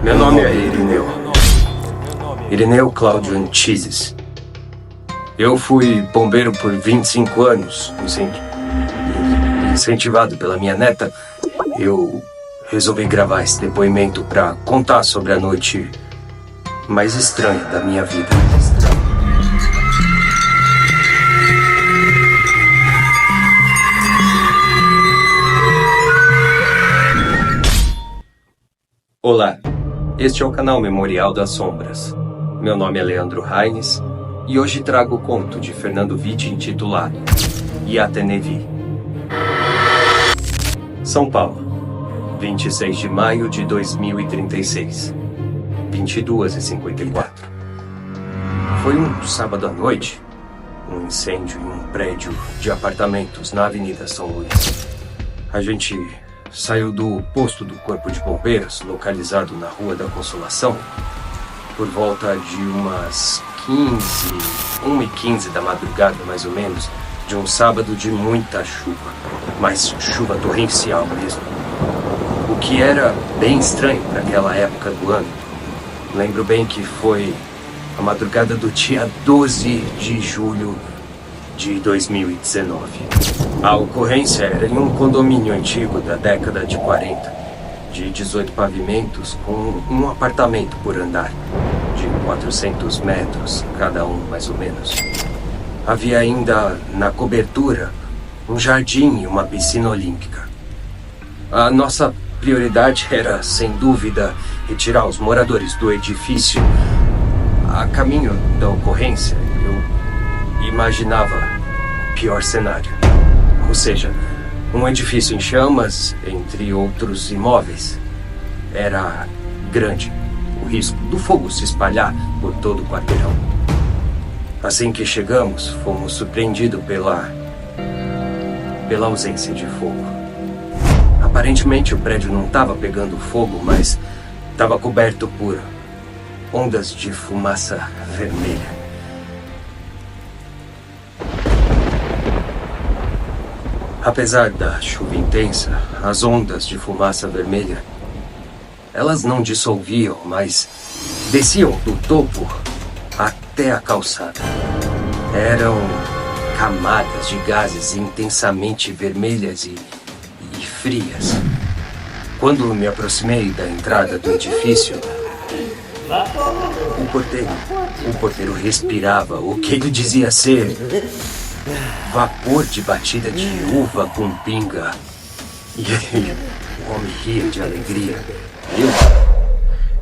Meu nome é Irineu. Irineu Cláudio Anchises. Eu fui bombeiro por 25 anos, incentivado pela minha neta. Eu resolvi gravar esse depoimento para contar sobre a noite mais estranha da minha vida. Olá, este é o canal Memorial das Sombras. Meu nome é Leandro Raines e hoje trago o conto de Fernando Vitti intitulado Iatenevi. São Paulo, 26 de maio de 2036, 22h54. Foi um sábado à noite, um incêndio em um prédio de apartamentos na Avenida São Luís. A gente saiu do posto do Corpo de Bombeiros, localizado na Rua da Consolação, por volta de umas 1h15 da madrugada, mais ou menos, de um sábado de muita chuva, mas chuva torrencial mesmo. O que era bem estranho para aquela época do ano. Lembro bem que foi a madrugada do dia 12 de julho de 2019. A ocorrência era em um condomínio antigo da década de 40, de 18 pavimentos, com um apartamento por andar, de 400 metros cada um, mais ou menos. Havia ainda na cobertura um jardim e uma piscina olímpica. A nossa prioridade era, sem dúvida, retirar os moradores do edifício. A caminho da ocorrência, eu imaginava o pior cenário. Ou seja, um edifício em chamas, entre outros imóveis. Era grande o risco do fogo se espalhar por todo o quarteirão. Assim que chegamos, fomos surpreendidos pela ausência de fogo. Aparentemente o prédio não estava pegando fogo, mas estava coberto por ondas de fumaça vermelha. Apesar da chuva intensa, as ondas de fumaça vermelha, elas não dissolviam, mas desciam do topo até a calçada. Eram camadas de gases intensamente vermelhas e frias. Quando me aproximei da entrada do edifício, o porteiro respirava o que ele dizia ser vapor de batida de uva com pinga. E o homem ria de alegria.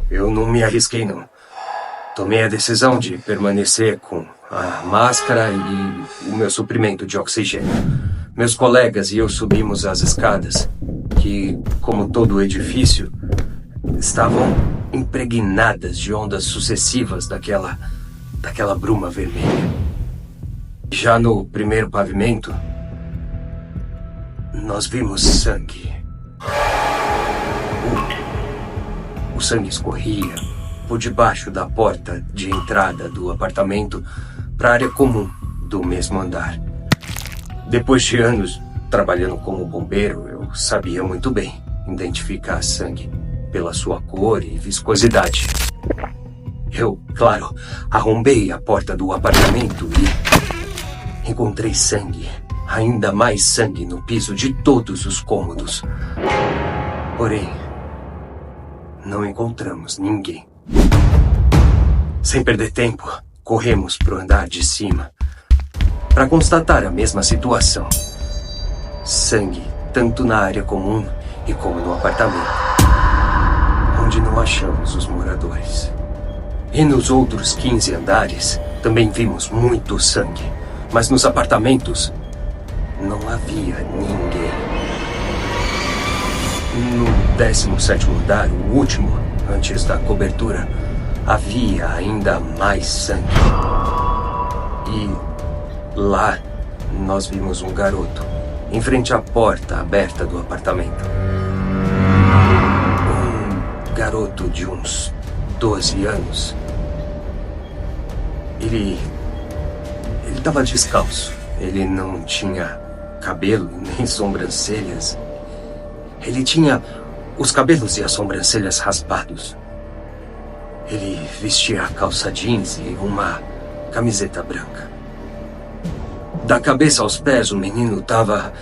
Eu não me arrisquei, não. Tomei a decisão de permanecer com a máscara e o meu suprimento de oxigênio. Meus colegas e eu subimos as escadas, que, como todo o edifício, estavam impregnadas de ondas sucessivas daquela bruma vermelha. Já no primeiro pavimento, nós vimos sangue. O sangue escorria por debaixo da porta de entrada do apartamento para a área comum do mesmo andar. Depois de anos trabalhando como bombeiro, eu sabia muito bem identificar sangue pela sua cor e viscosidade. Eu, claro, arrombei a porta do apartamento e encontrei sangue, ainda mais sangue no piso de todos os cômodos. Porém, não encontramos ninguém. Sem perder tempo, corremos para o andar de cima para constatar a mesma situação. Sangue, tanto na área comum e como no apartamento, onde não achamos os moradores. E nos outros 15 andares, também vimos muito sangue. Mas nos apartamentos, não havia ninguém. No 17º andar, o último, antes da cobertura, havia ainda mais sangue. E lá, nós vimos um garoto, em frente à porta aberta do apartamento. Um garoto de uns 12 anos. Ele estava descalço. Ele não tinha cabelo nem sobrancelhas. Ele tinha os cabelos e as sobrancelhas raspados. Ele vestia calça jeans e uma camiseta branca. Da cabeça aos pés, o menino estava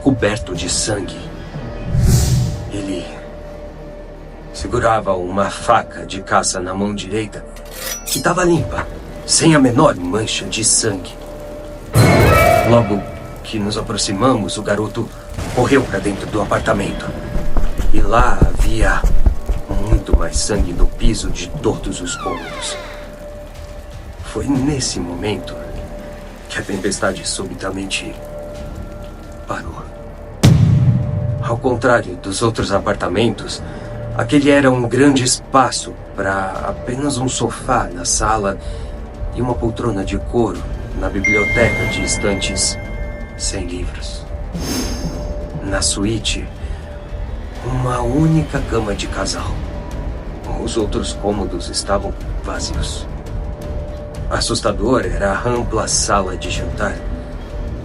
coberto de sangue. Ele segurava uma faca de caça na mão direita que estava limpa, sem a menor mancha de sangue. Logo que nos aproximamos, o garoto correu para dentro do apartamento. E lá havia muito mais sangue no piso de todos os cômodos. Foi nesse momento que a tempestade subitamente parou. Ao contrário dos outros apartamentos, aquele era um grande espaço para apenas um sofá na sala e uma poltrona de couro na biblioteca de estantes sem livros. Na suíte, uma única cama de casal. Os outros cômodos estavam vazios. Assustador era a ampla sala de jantar,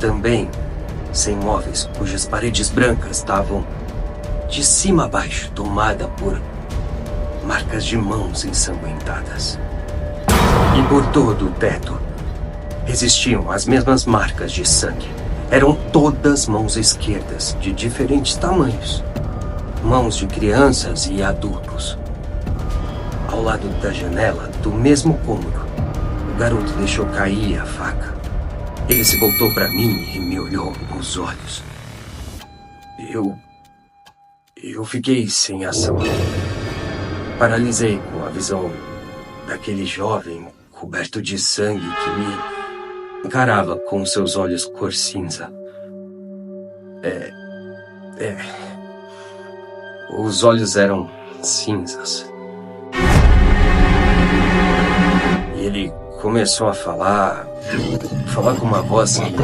também sem móveis, cujas paredes brancas estavam de cima a baixo tomada por marcas de mãos ensanguentadas. E por todo o teto existiam as mesmas marcas de sangue. Eram todas mãos esquerdas, de diferentes tamanhos. Mãos de crianças e adultos. Ao lado da janela, do mesmo cômodo, o garoto deixou cair a faca. Ele se voltou para mim e me olhou nos olhos. Eu fiquei sem ação. Paralisei com a visão daquele jovem coberto de sangue que me encarava com seus olhos cor cinza. Os olhos eram cinzas. E ele começou a falar com uma voz que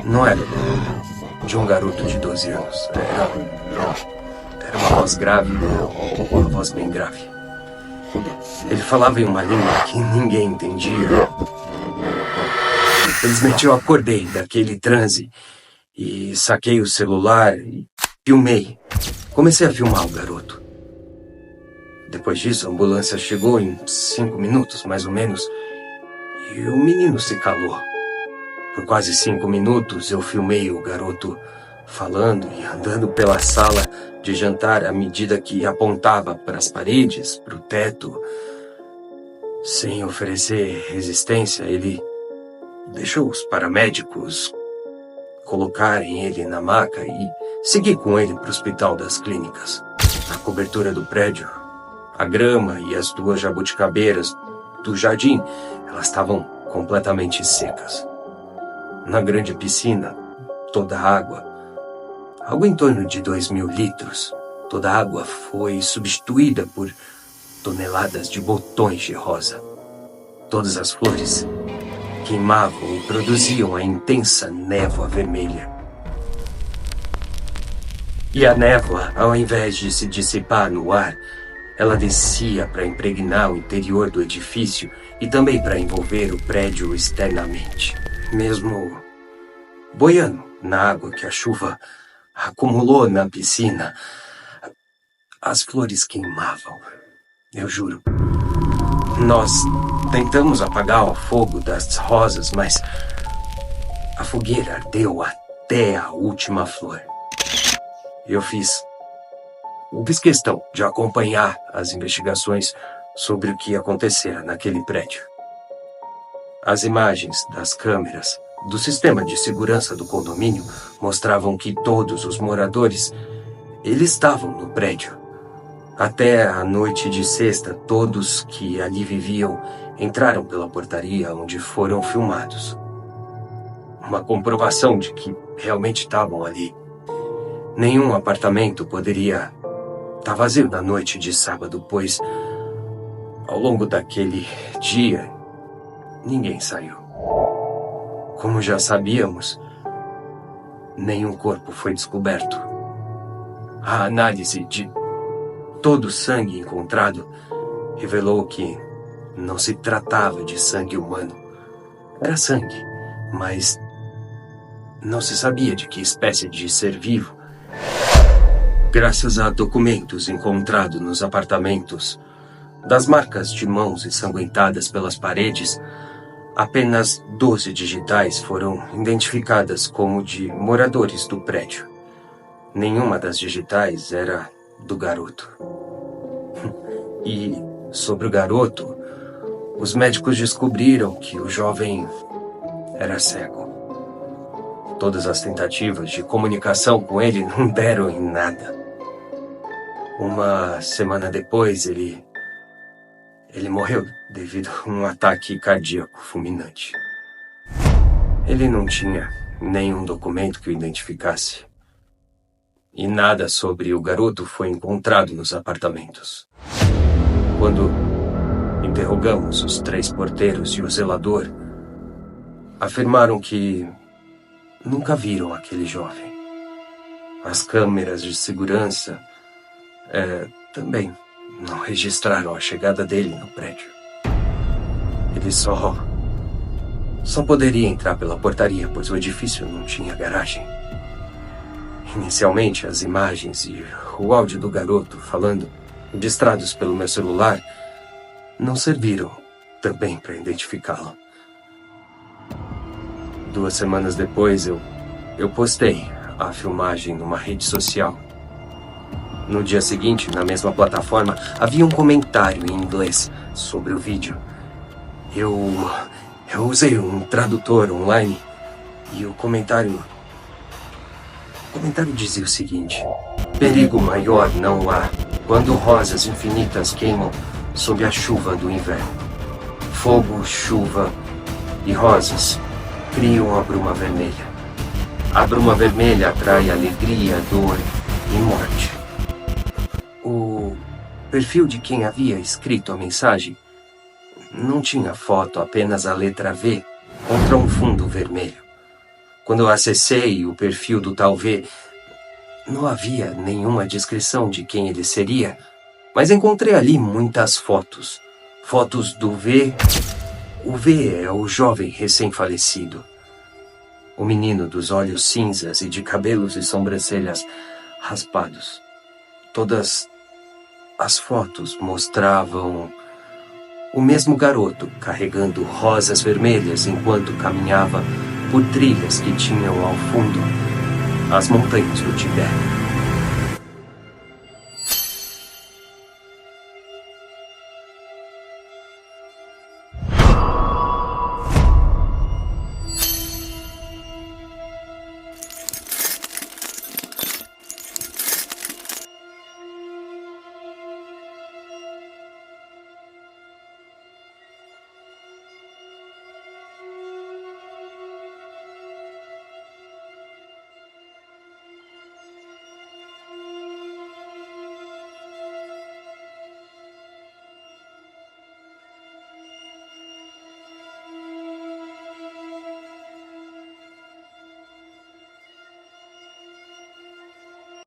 não era de um garoto de 12 anos. Era uma voz grave, uma voz bem grave. Ele falava em uma língua que ninguém entendia. Felizmente eu acordei daquele transe e saquei o celular e filmei. Comecei a filmar o garoto. Depois disso, a ambulância chegou em 5 minutos, mais ou menos, e o menino se calou. Por quase 5 minutos, eu filmei o garoto falando e andando pela sala de jantar à medida que apontava para as paredes, para o teto. Sem oferecer resistência, ele deixou os paramédicos colocarem ele na maca e segui com ele para o Hospital das Clínicas. A cobertura do prédio, a grama e as 2 jabuticabeiras do jardim, elas estavam completamente secas. Na grande piscina, toda a água, algo em torno de 2.000 litros, toda a água foi substituída por toneladas de botões de rosa. Todas as flores queimavam e produziam a intensa névoa vermelha. E a névoa, ao invés de se dissipar no ar, ela descia para impregnar o interior do edifício e também para envolver o prédio externamente. Mesmo boiando na água que a chuva acumulou na piscina, as flores queimavam, eu juro. Nós tentamos apagar o fogo das rosas, mas a fogueira ardeu até a última flor. Eu fiz questão de acompanhar as investigações sobre o que acontecera naquele prédio. As imagens das câmeras do sistema de segurança do condomínio mostravam que todos os moradores, eles estavam no prédio. Até a noite de sexta, todos que ali viviam entraram pela portaria onde foram filmados. Uma comprovação de que realmente estavam ali. Nenhum apartamento poderia estar vazio na noite de sábado, pois ao longo daquele dia, ninguém saiu. Como já sabíamos, nenhum corpo foi descoberto. A análise de todo o sangue encontrado revelou que não se tratava de sangue humano. Era sangue, mas não se sabia de que espécie de ser vivo. Graças a documentos encontrados nos apartamentos, das marcas de mãos ensanguentadas pelas paredes, apenas 12 digitais foram identificadas como de moradores do prédio. Nenhuma das digitais era do garoto. E sobre o garoto, os médicos descobriram que o jovem era cego. Todas as tentativas de comunicação com ele não deram em nada. Uma semana depois, ele morreu devido a um ataque cardíaco fulminante. Ele não tinha nenhum documento que o identificasse. E nada sobre o garoto foi encontrado nos apartamentos. Quando interrogamos os 3 porteiros e o zelador, afirmaram que nunca viram aquele jovem. As câmeras de segurança também não registraram a chegada dele no prédio. Ele só poderia entrar pela portaria, pois o edifício não tinha garagem. Inicialmente, as imagens e o áudio do garoto falando, registrados pelo meu celular, não serviram também para identificá-lo. 2 semanas depois, eu postei a filmagem numa rede social. No dia seguinte, na mesma plataforma, havia um comentário em inglês sobre o vídeo. Eu usei um tradutor online e o comentário dizia o seguinte: perigo maior não há quando rosas infinitas queimam sob a chuva do inverno. Fogo, chuva e rosas criam a bruma vermelha. A bruma vermelha atrai alegria, dor e morte. O perfil de quem havia escrito a mensagem não tinha foto, apenas a letra V contra um fundo vermelho. Quando eu acessei o perfil do tal V, não havia nenhuma descrição de quem ele seria, mas encontrei ali muitas fotos. Fotos do V. O V é o jovem recém-falecido. O menino dos olhos cinzas e de cabelos e sobrancelhas raspados. Todas as fotos mostravam o mesmo garoto carregando rosas vermelhas enquanto caminhava por trilhas que tinham ao fundo as montanhas do Tibete.